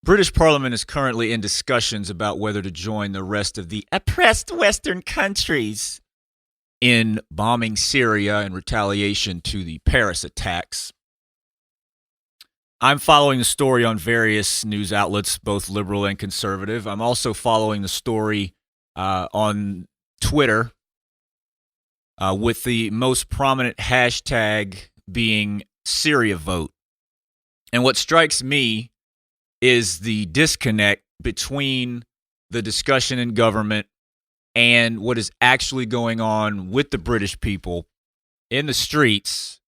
British Parliament is currently in discussions about whether to join the rest of the oppressed Western countries in bombing Syria in retaliation to the Paris attacks. I'm following the story on various news outlets, both liberal and conservative. I'm also following the story on Twitter with the most prominent hashtag being Syria vote. And what strikes me is the disconnect between the discussion in government and what is actually going on with the British people in the streets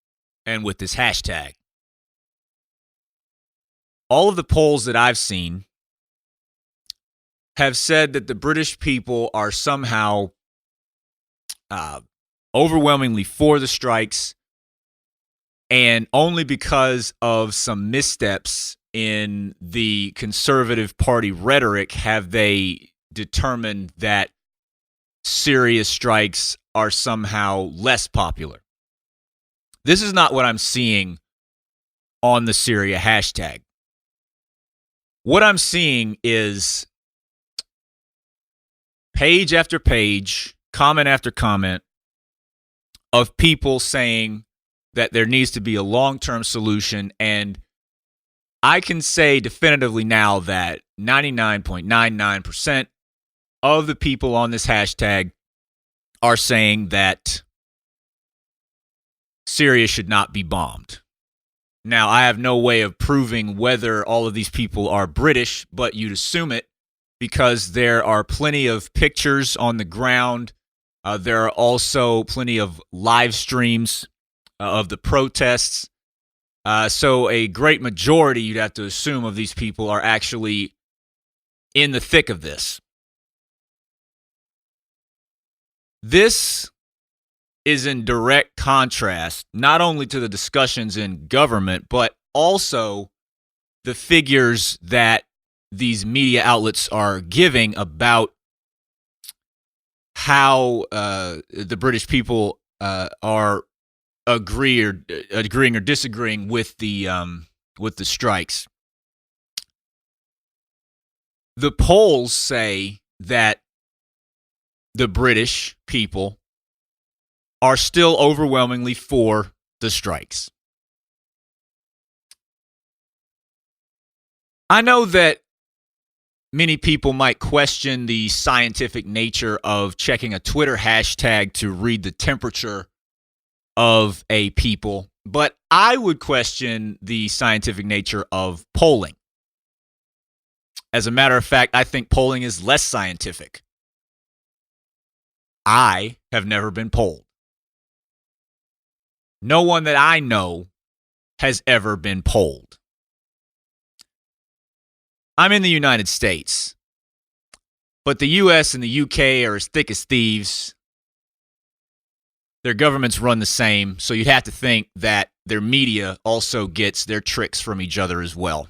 and with this hashtag. All of the polls that I've seen have said that the British people are somehow overwhelmingly for the strikes, and only because of some missteps in the Conservative Party rhetoric have they determined that Syria strikes are somehow less popular. This is not what I'm seeing on the Syria hashtag. What I'm seeing is page after page, comment after comment of people saying that there needs to be a long-term solution, and I can say definitively now that 99.99% of the people on this hashtag are saying that Syria should not be bombed. Now, I have no way of proving whether all of these people are British, but you'd assume it because there are plenty of pictures on the ground. There are also plenty of live streams of the protests. So a great majority, you'd have to assume, of these people are actually in the thick of this. This is in direct contrast not only to the discussions in government, but also the figures that these media outlets are giving about how the British people are agreeing or disagreeing with the strikes. The polls say that the British people are still overwhelmingly for the strikes. I know that many people might question the scientific nature of checking a Twitter hashtag to read the temperature of a people, but I would question the scientific nature of polling. As a matter of fact, I think polling is less scientific. I have never been polled. No one that I know has ever been polled. I'm in the United States, but the US and the UK are as thick as thieves. Their governments run the same, so you'd have to think that their media also gets their tricks from each other as well.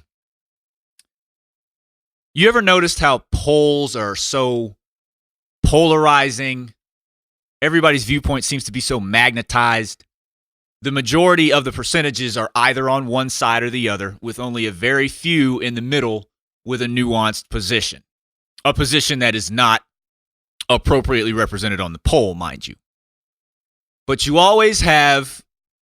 You ever noticed how polls are so polarizing? Everybody's viewpoint seems to be so magnetized. The majority of the percentages are either on one side or the other, with only a very few in the middle with a nuanced position. A position that is not appropriately represented on the poll, mind you. But you always have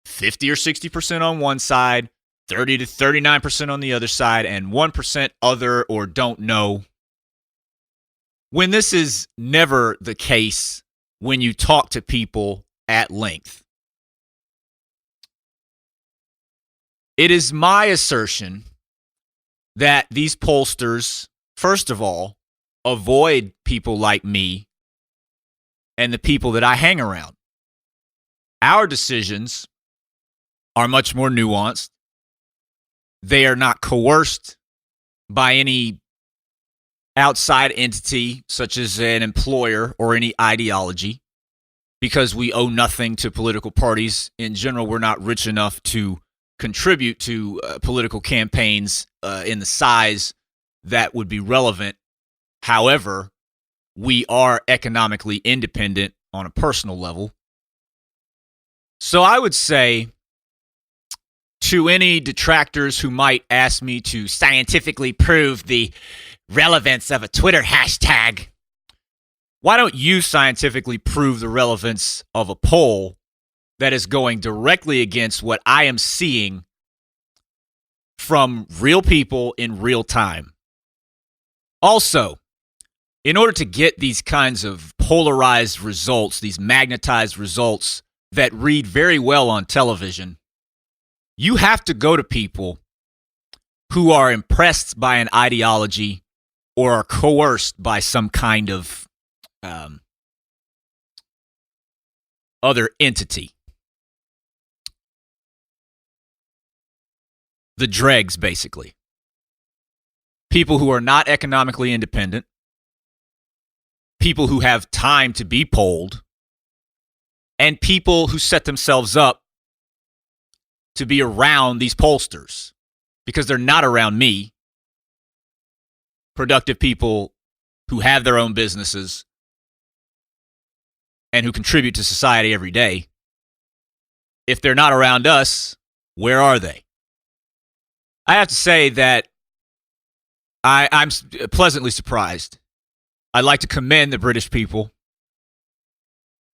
50 or 60% on one side, 30 to 39% on the other side, and 1% other or don't know. When this is never the case when you talk to people at length. It is my assertion that these pollsters, first of all, avoid people like me and the people that I hang around. Our decisions are much more nuanced. They are not coerced by any outside entity, such as an employer or any ideology, because we owe nothing to political parties. In general, we're not rich enough to contribute to political campaigns in the size that would be relevant. However, we are economically independent on a personal level. So I would say to any detractors who might ask me to scientifically prove the relevance of a Twitter hashtag, why don't you scientifically prove the relevance of a poll that is going directly against what I am seeing from real people in real time? Also, in order to get these kinds of polarized results, these magnetized results that read very well on television, you have to go to people who are impressed by an ideology or are coerced by some kind of other entity. The dregs, basically. People who are not economically independent, people who have time to be polled, and people who set themselves up to be around these pollsters because they're not around me. Productive people who have their own businesses and who contribute to society every day. If they're not around us, where are they? I have to say that I'm pleasantly surprised. I'd like to commend the British people.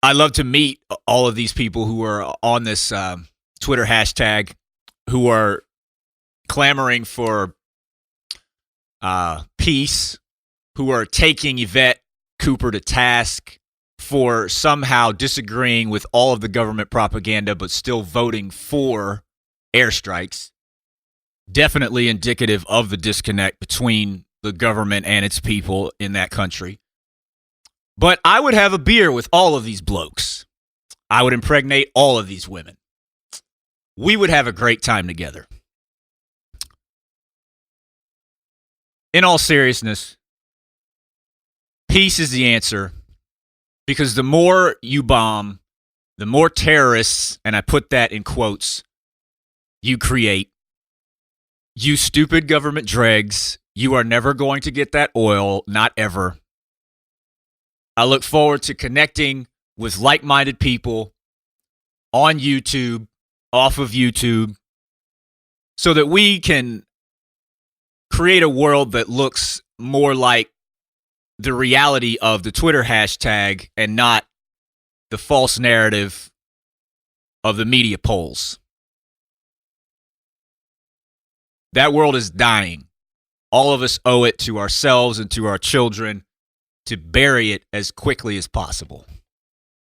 I love to meet all of these people who are on this Twitter hashtag, who are clamoring for peace, who are taking Yvette Cooper to task for somehow disagreeing with all of the government propaganda but still voting for airstrikes. Definitely indicative of the disconnect between the government and its people in that country. But I would have a beer with all of these blokes. I would impregnate all of these women. We would have a great time together. In all seriousness, peace is the answer, because the more you bomb, the more terrorists, and I put that in quotes, you create. You stupid government dregs, you are never going to get that oil, not ever. I look forward to connecting with like-minded people on YouTube, off of YouTube, so that we can create a world that looks more like the reality of the Twitter hashtag and not the false narrative of the media polls. That world is dying. All of us owe it to ourselves and to our children to bury it as quickly as possible.